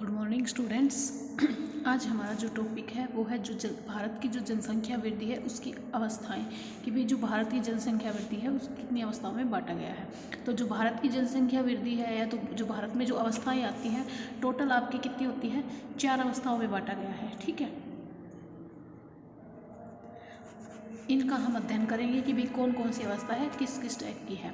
Good morning students. आज हमारा जो टॉपिक है वो है भारत की जो जनसंख्या वृद्धि है उसकी अवस्थाएं, कि भाई जो भारत की जनसंख्या वृद्धि है उस कितनी अवस्थाओं में बांटा गया है। तो जो भारत की जनसंख्या वृद्धि है या तो जो भारत में जो अवस्थाएं आती हैं टोटल आपकी कितनी होती है, 4 अवस्थाओं में बांटा गया है। ठीक है, इनका हम अध्ययन करेंगे कि भाई कौन कौन सी अवस्था है, किस किस टाइप की है।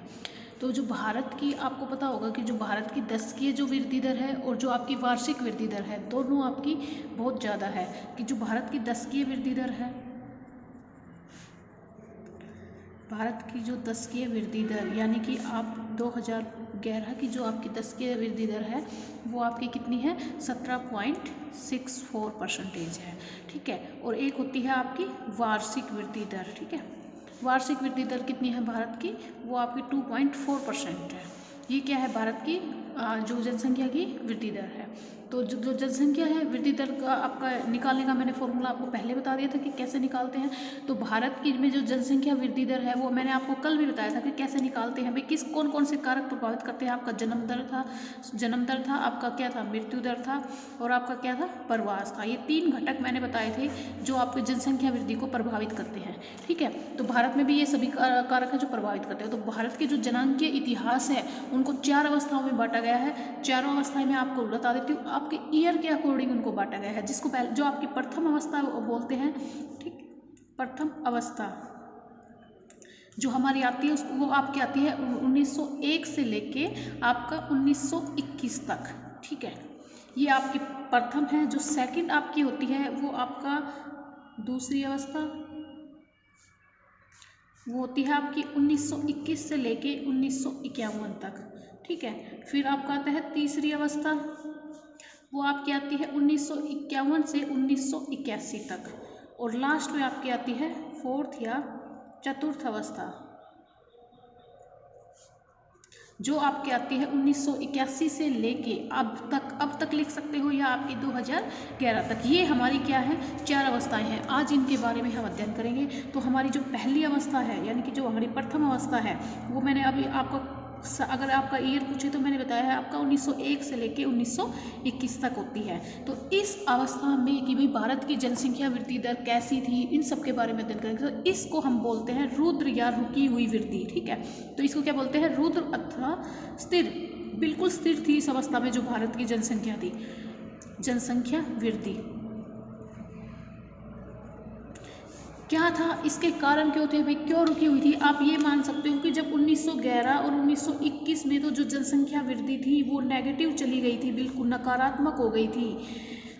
तो जो भारत की, आपको पता होगा कि जो भारत की दशकीय जो वृद्धि दर है और जो आपकी वार्षिक वृद्धि दर है दोनों आपकी बहुत ज़्यादा है। कि जो भारत की दशकीय वृद्धि दर है, भारत की जो दशकीय वृद्धि दर यानी कि आप 2011 की जो आपकी दशकीय वृद्धि दर है वो आपकी कितनी है, 17.64% है। ठीक है, और एक होती है आपकी वार्षिक वृद्धि दर। ठीक है, वार्षिक वृद्धि दर कितनी है भारत की, वो आपकी 2.4% है। ये क्या है, भारत की जो जनसंख्या की वृद्धि दर है। तो जो जनसंख्या है वृद्धि दर का आपका निकालने का मैंने फॉर्मूला आपको पहले बता दिया था कि कैसे निकालते हैं। तो भारत की में जो जनसंख्या वृद्धि दर है वो मैंने आपको कल भी बताया था कि कैसे निकालते हैं। भाई किस कौन कौन से कारक प्रभावित करते हैं। आपका जन्म दर था, आपका क्या था, मृत्यु दर था, और आपका क्या था, प्रवास था। ये 3 घटक मैंने बताए थे जो आपकी जनसंख्या वृद्धि को प्रभावित करते हैं। ठीक है, तो भारत में भी ये सभी कारक हैं जो प्रभावित करते हैं। तो भारत के जो जनांकीय इतिहास है उनको 4 अवस्थाओं में बांटा गया है। चारों अवस्थाएं मैं आपको बता देती हूँ, आपके ईयर के अकॉर्डिंग उनको बांटा गया है। जिसको पहले जो आपकी प्रथम अवस्था बोलते हैं, ठीक, प्रथम अवस्था जो हमारी आती है उसको वो आपकी आती है 1901 से लेके आपका 1921 तक। ठीक है, ये आपकी प्रथम है। जो सेकंड आपकी होती है वो आपका दूसरी अवस्था, वो होती है आपकी 1921 से लेके 1951 तक। ठीक है, फिर आपका आता है तीसरी अवस्था, वो आपकी आती है 1951 से 1981 तक। और लास्ट में आपकी आती है फोर्थ या चतुर्थ अवस्था, जो आपकी आती है 1981 से लेके अब तक लिख सकते हो, या आपकी 2011 तक। ये हमारी क्या है, 4 अवस्थाएं हैं। आज इनके बारे में हम अध्ययन करेंगे। तो हमारी जो पहली अवस्था है यानी कि जो हमारी प्रथम अवस्था है वो मैंने अभी आपको, अगर आपका ईयर पूछे तो मैंने बताया है आपका 1901 से लेके 1921 तक होती है। तो इस अवस्था में कि भाई भारत की जनसंख्या वृद्धि दर कैसी थी, इन सब के बारे में अध्ययन करेंगे। तो इसको हम बोलते हैं रुद्र या रुकी हुई वृद्धि। ठीक है, तो इसको क्या बोलते हैं, रुद्र अथवा स्थिर। बिल्कुल स्थिर थी इस अवस्था में जो भारत की जनसंख्या थी, जनसंख्या वृद्धि। क्या था, इसके कारण क्यों थे भाई, क्यों रुकी हुई थी। आप ये मान सकते हो कि जब 1911 और 1921 में तो जो जनसंख्या वृद्धि थी वो नेगेटिव चली गई थी, बिल्कुल नकारात्मक हो गई थी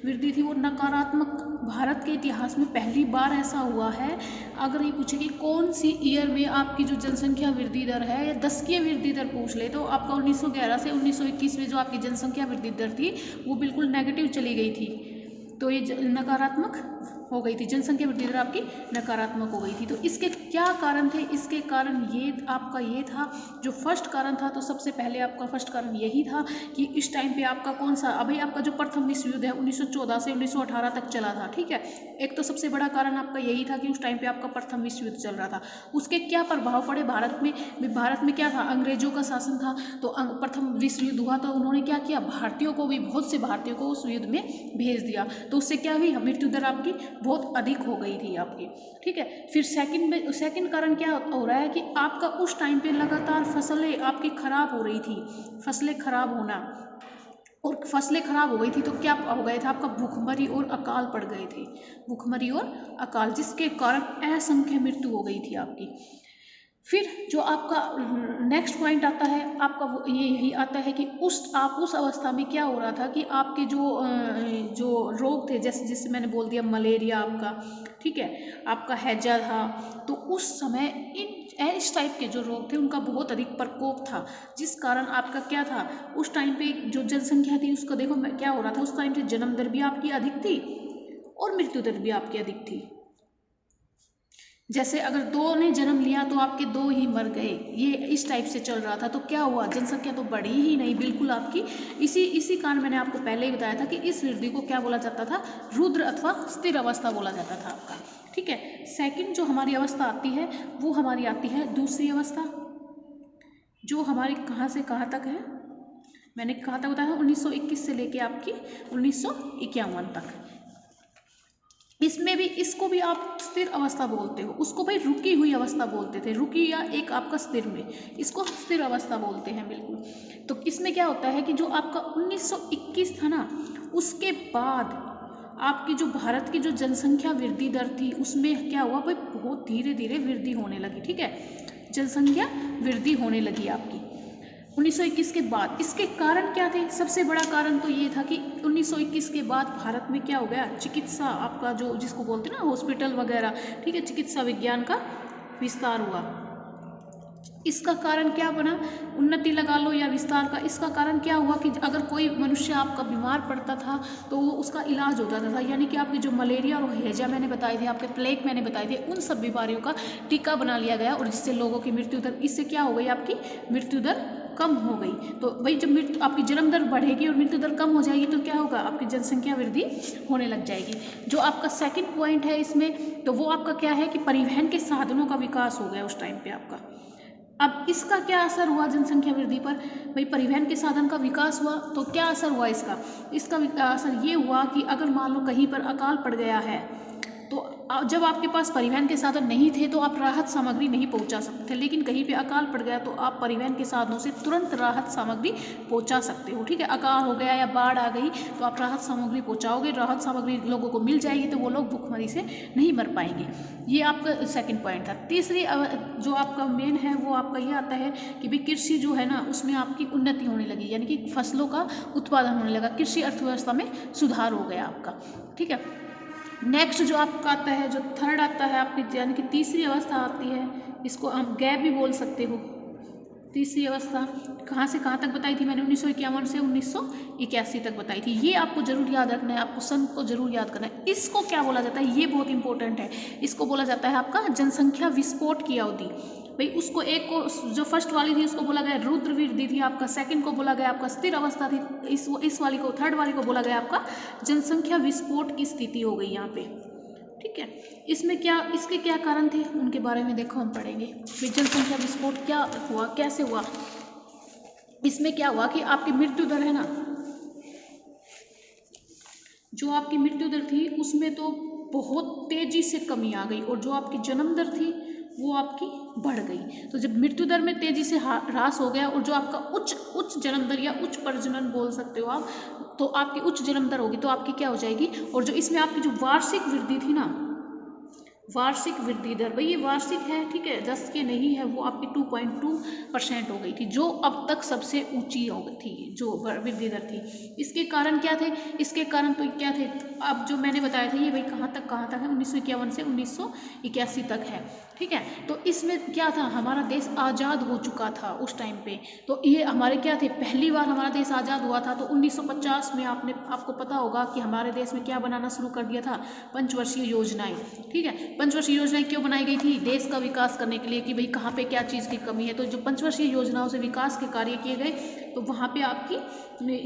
वृद्धि थी वो नकारात्मक। भारत के इतिहास में पहली बार ऐसा हुआ है। अगर ये पूछे कि कौन सी ईयर में आपकी जो जनसंख्या वृद्धि दर है या दशकीय वृद्धि दर पूछ ले, तो आपका 1911 से 1921 में जो आपकी जनसंख्या वृद्धि दर थी वो बिल्कुल नेगेटिव चली गई थी। तो ये नकारात्मक हो गई थी, जनसंख्या वृद्धि दर आपकी नकारात्मक हो गई थी। तो इसके क्या कारण थे, इसके कारण ये आपका ये था, जो फर्स्ट कारण था। तो सबसे पहले आपका फर्स्ट कारण यही था कि इस टाइम पे आपका कौन सा, अभी आपका जो प्रथम विश्व युद्ध है 1914 से 1918 तक चला था। ठीक है, एक तो सबसे बड़ा कारण आपका यही था कि उस टाइम पे आपका प्रथम विश्व युद्ध चल रहा था। उसके क्या प्रभाव पड़े भारत में, भारत में क्या था, अंग्रेजों का शासन था। तो प्रथम विश्व युद्ध हुआ तो उन्होंने क्या किया, भारतीयों को भी, बहुत से भारतीयों को उस युद्ध में भेज दिया। तो उससे क्या हुई, मृत्यु दर आपकी बहुत अधिक हो गई थी आपकी। ठीक है, फिर सेकंड कारण क्या हो रहा है कि आपका उस टाइम पे लगातार फसलें आपकी खराब हो रही थी, फसलें खराब होना, और फसलें खराब हो गई थी तो क्या हो गया था, आपका भूखमरी और अकाल पड़ गए थे, भूखमरी और अकाल, जिसके कारण असंख्य मृत्यु हो गई थी आपकी। फिर जो आपका नेक्स्ट पॉइंट आता है आपका वो ये यही आता है कि उस अवस्था में क्या हो रहा था कि आपके जो रोग थे, जैसे जिससे मैंने बोल दिया मलेरिया आपका, ठीक है, आपका हैजा था। तो उस समय इस टाइप के जो रोग थे उनका बहुत अधिक प्रकोप था, जिस कारण आपका क्या था, उस टाइम पे जो जनसंख्या थी उसका देखो क्या हो रहा था, उस टाइम पे जन्म दर भी आपकी अधिक थी और मृत्यु दर भी आपकी अधिक थी। जैसे अगर 2 ने जन्म लिया तो आपके 2 ही मर गए, ये इस टाइप से चल रहा था। तो क्या हुआ, जनसंख्या तो बढ़ी ही नहीं बिल्कुल आपकी। इसी कारण मैंने आपको पहले ही बताया था कि इस वृद्धि को क्या बोला जाता था, रुद्र अथवा स्थिर अवस्था बोला जाता था आपका। ठीक है, सेकंड जो हमारी अवस्था आती है वो हमारी आती है दूसरी अवस्था, जो हमारी कहाँ से कहाँ तक है, मैंने कहा था बताया 1921 से लेके आपकी 1951 तक। इसमें भी इसको भी आप स्थिर अवस्था बोलते हो, उसको भाई रुकी हुई अवस्था बोलते थे, रुकी या एक आपका स्थिर में, इसको स्थिर अवस्था बोलते हैं बिल्कुल। तो इसमें क्या होता है कि जो आपका 1921 था ना, उसके बाद आपकी जो भारत की जो जनसंख्या वृद्धि दर थी उसमें क्या हुआ भाई, बहुत धीरे धीरे वृद्धि होने लगी। ठीक है, जनसंख्या वृद्धि होने लगी आपकी 1921 के बाद। इसके कारण क्या थे? सबसे बड़ा कारण तो ये था कि 1921 के बाद भारत में क्या हो गया, चिकित्सा आपका जो जिसको बोलते हैं ना हॉस्पिटल वगैरह, ठीक है, चिकित्सा विज्ञान का विस्तार हुआ। इसका कारण क्या बना, उन्नति लगा लो या विस्तार का, इसका कारण क्या हुआ कि अगर कोई मनुष्य आपका बीमार पड़ता था तो वो उसका इलाज हो जाता था, यानी कि आपकी जो मलेरिया और हैजा मैंने बताए थे, आपके प्लेग मैंने बताए थे, उन सब बीमारियों का टीका बना लिया गया और जिससे लोगों की मृत्यु दर, इससे क्या हो गई, आपकी मृत्यु दर कम हो गई। तो भाई जब मृत्यु आपकी जन्म दर बढ़ेगी और मृत्यु दर कम हो जाएगी तो क्या होगा, आपकी जनसंख्या वृद्धि होने लग जाएगी। जो आपका सेकंड पॉइंट है इसमें, तो वो आपका क्या है कि परिवहन के साधनों का विकास हो गया उस टाइम पे आपका। अब इसका क्या असर हुआ जनसंख्या वृद्धि पर, भाई परिवहन के साधन का विकास हुआ तो क्या असर हुआ इसका, इसका असर ये हुआ कि अगर मान लो कहीं पर अकाल पड़ गया है तो जब आपके पास परिवहन के साधन नहीं थे तो आप राहत सामग्री नहीं पहुंचा सकते थे, लेकिन कहीं पे अकाल पड़ गया तो आप परिवहन के साधनों से तुरंत राहत सामग्री पहुंचा सकते हो। ठीक है, अकाल हो गया या बाढ़ आ गई तो आप राहत सामग्री पहुंचाओगे, राहत सामग्री लोगों को मिल जाएगी तो वो लोग भूखमरी से नहीं मर पाएंगे। ये आपका सेकंड पॉइंट था। तीसरी जो आपका मेन है वो आपका ये आता है कि भाई कृषि जो है ना उसमें आपकी उन्नति होने लगी, यानी कि फसलों का उत्पादन होने लगा, कृषि अर्थव्यवस्था में सुधार हो गया आपका। ठीक है, नेक्स्ट जो आपका आता है, जो थर्ड आता है आपकी, यानी कि तीसरी अवस्था आती है, इसको हम गैप भी बोल सकते हो। तीसरी अवस्था कहाँ से कहाँ तक बताई थी मैंने, 1951 से 1981 तक बताई थी। ये आपको जरूर याद रखना है, आपको सन को जरूर याद करना है। इसको क्या बोला जाता है, ये बहुत इंपॉर्टेंट है, इसको बोला जाता है आपका जनसंख्या विस्फोट की अवधि। भाई उसको एक को जो फर्स्ट वाली थी उसको बोला गया रुद्र वृद्धि थी आपका, सेकंड को बोला गया आपका स्थिर अवस्था थी, इस वाली को, थर्ड वाली को बोला गया आपका जनसंख्या विस्फोट की स्थिति हो गई यहाँ पे। ठीक है, इसमें क्या, इसके क्या कारण थे उनके बारे में देखो हम पढ़ेंगे। जनसंख्या विस्फोट क्या हुआ, कैसे हुआ, इसमें क्या हुआ कि आपकी मृत्यु दर है ना, जो आपकी मृत्यु दर थी उसमें तो बहुत तेजी से कमी आ गई और जो आपकी जन्म दर थी वो आपकी बढ़ गई। तो जब मृत्यु दर में तेजी से ह्रास हो गया और जो आपका उच्च जन्म दर या उच्च प्रजनन बोल सकते हो आप, तो आपकी उच्च जन्म दर होगी तो आपकी क्या हो जाएगी, और जो इसमें आपकी जो वार्षिक वृद्धि थी ना, वार्षिक वृद्धि दर, भाई ये वार्षिक है, ठीक है, 10 के नहीं है, वो आपकी 2.2% हो गई थी, जो अब तक सबसे ऊंची हो गई थी जो वृद्धि दर थी। इसके कारण क्या थे, इसके कारण तो क्या थे, अब जो मैंने बताया था ये भाई कहाँ तक है, 1951 से 1981 तक है। ठीक है, तो इसमें क्या था, हमारा देश आज़ाद हो चुका था उस टाइम पे, तो ये हमारे क्या थे, पहली बार हमारा देश आज़ाद हुआ था। तो 1950 में आपको पता होगा कि हमारे देश में क्या बनाना शुरू कर दिया था, पंचवर्षीय योजनाएं। ठीक है, पंचवर्षीय योजनाएं क्यों बनाई गई थी, देश का विकास करने के लिए, कि भाई कहाँ पे क्या चीज़ की कमी है। तो जो पंचवर्षीय योजनाओं से विकास के कार्य किए गए तो वहाँ पे आपकी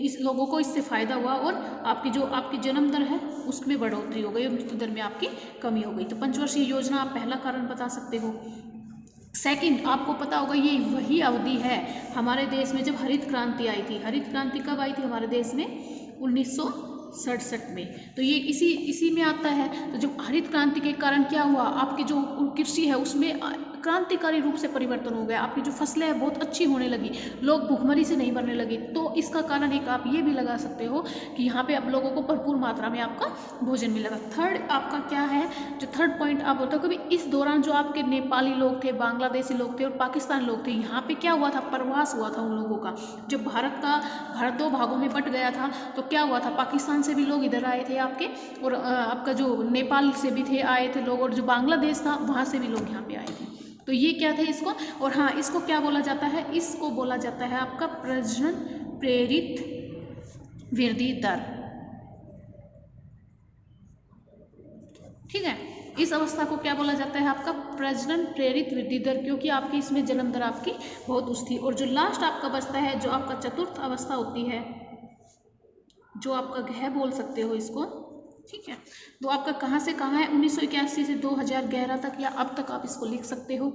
इस लोगों को इससे फ़ायदा हुआ और आपकी जन्म दर है उसमें बढ़ोतरी हो गई और मृत्यु दर में आपकी कमी हो गई। तो पंचवर्षीय योजना आप पहला कारण बता सकते हो। सेकंड, आपको पता होगा ये वही अवधि है हमारे देश में जब हरित क्रांति आई थी। हरित क्रांति कब आई थी हमारे देश में, 1967 में। तो ये इसी में आता है। तो जब हरित क्रांति के कारण क्या हुआ, आपकी जो कृषि है उसमें क्रांतिकारी रूप से परिवर्तन हो गया, आपकी जो फसलें हैं बहुत अच्छी होने लगी, लोग भूखमरी से नहीं मरने लगे। तो इसका कारण एक आप ये भी लगा सकते हो कि यहाँ पे अब लोगों को भरपूर मात्रा में आपका भोजन मिलेगा। थर्ड आपका क्या है, जो थर्ड पॉइंट आप बोलते हो कि इस दौरान जो आपके नेपाली लोग थे, बांग्लादेशी लोग थे और पाकिस्तानी लोग थे, यहाँ पे क्या हुआ था, प्रवास हुआ था उन लोगों का। जब भारत दो भागों में बट गया था तो क्या हुआ था, पाकिस्तान से भी लोग इधर आए थे आपके, और आपका जो नेपाल से भी आए थे लोग, और जो बांग्लादेश था वहाँ से भी लोग यहाँ पे आए थे। तो ये क्या थे इसको, और हाँ इसको क्या बोला जाता है, इसको बोला जाता है आपका प्रजनन प्रेरित वृद्धि दर। ठीक है, इस अवस्था को क्या बोला जाता है आपका प्रजनन प्रेरित वृद्धि दर, क्योंकि आपकी इसमें जन्म दर आपकी बहुत उच्च थी। और जो लास्ट आपका बचता है, जो आपका चतुर्थ अवस्था होती है, जो आपका ग्रह बोल सकते हो इसको। ठीक है, तो आपका कहाँ से कहाँ है, 1981 से 2011 तक या अब तक आप इसको लिख सकते हो।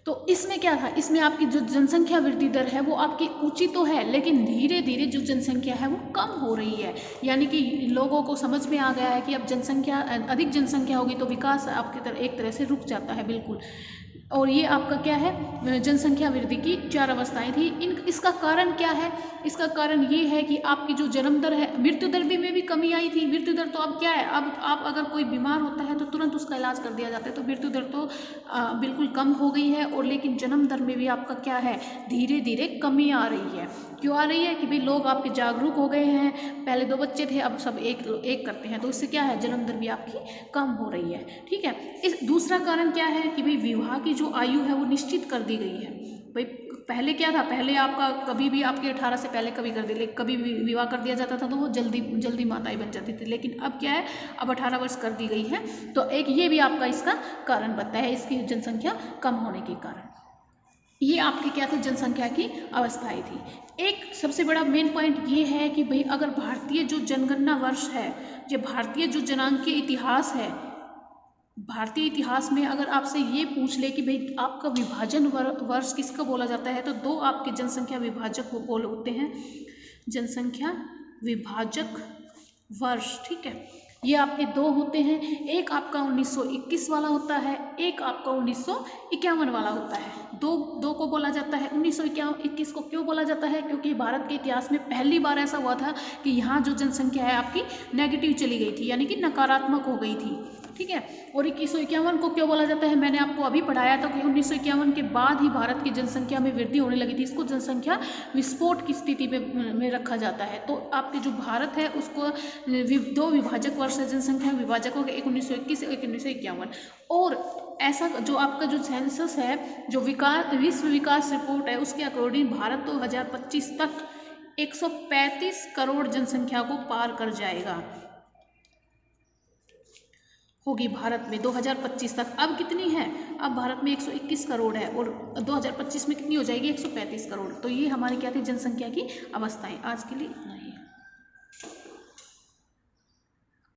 तो इसमें क्या था, इसमें आपकी जो जनसंख्या वृद्धि दर है वो आपकी ऊंची तो है, लेकिन धीरे धीरे जो जनसंख्या है वो कम हो रही है। यानी कि लोगों को समझ में आ गया है कि अब जनसंख्या अधिक जनसंख्या होगी तो विकास आपकी तरह एक तरह से रुक जाता है बिल्कुल। और ये आपका क्या है, जनसंख्या वृद्धि की 4 अवस्थाएं थी। इसका कारण क्या है, इसका कारण ये है कि आपकी जो जन्म दर है, मृत्यु दर में भी कमी आई थी। मृत्यु दर तो अब क्या है, अब आप अगर कोई बीमार होता है तो तुरंत उसका इलाज कर दिया जाता है, तो मृत्यु दर तो बिल्कुल कम हो गई है। और लेकिन जन्म दर में भी आपका क्या है, धीरे धीरे कमी आ रही है। क्यों आ रही है कि भाई लोग आपके जागरूक हो गए हैं, पहले 2 बच्चे थे अब सब एक करते हैं, तो इससे क्या है, जन्म दर भी आपकी कम हो रही है। ठीक है, इस दूसरा कारण क्या है कि भाई विवाह की जो आयु है वो निश्चित कर दी गई है। भाई पहले क्या था, पहले आपका कभी भी आपके 18 से पहले कभी भी विवाह कर दिया जाता था तो वो जल्दी माताएं बन जाती थी। लेकिन अब क्या है, अब 18 वर्ष कर दी गई है, तो एक ये भी आपका इसका कारण बनता है, इसकी जनसंख्या कम होने के कारण। ये आपकी क्या थी, जनसंख्या की अवस्थाएं थी। एक सबसे बड़ा मेन पॉइंट ये है कि भाई अगर भारतीय जो जनगणना वर्ष है, जो भारतीय जो जनांकीय इतिहास है, भारतीय इतिहास में अगर आपसे ये पूछ ले कि भाई आपका विभाजन वर्ष किसका बोला जाता है, तो 2 आपके जनसंख्या विभाजक बोल होते हैं, जनसंख्या विभाजक वर्ष। ठीक है, ये आपके 2 होते हैं, एक आपका 1921 वाला होता है, एक आपका 1951 वाला होता है। दो को बोला जाता है 1921 को क्यों बोला जाता है, क्योंकि भारत के इतिहास में पहली बार ऐसा हुआ था कि यहाँ जो जनसंख्या है आपकी नेगेटिव चली गई थी, यानी कि नकारात्मक हो गई थी। ठीक है, और 2151 को क्यों बोला जाता है, मैंने आपको अभी पढ़ाया था कि 1951 के बाद ही भारत की जनसंख्या में वृद्धि होने लगी थी। इसको जनसंख्या विस्फोट की स्थिति में रखा जाता है। तो आपके जो भारत है उसको 2 विभाजक वर्ष है जनसंख्या विभाजकों के, एक 1921 एक 1951। और ऐसा जो आपका जो सेंसस है, जो विश्व विकास रिपोर्ट है, उसके अकॉर्डिंग भारत 2025 तक 135 करोड़ जनसंख्या को पार कर जाएगा, होगी भारत में 2025 तक। अब कितनी है, अब भारत में 121 करोड़ है और 2025 में कितनी हो जाएगी, 135 करोड़। तो ये हमारी क्या थी, जनसंख्या की अवस्थाएं। आज के लिए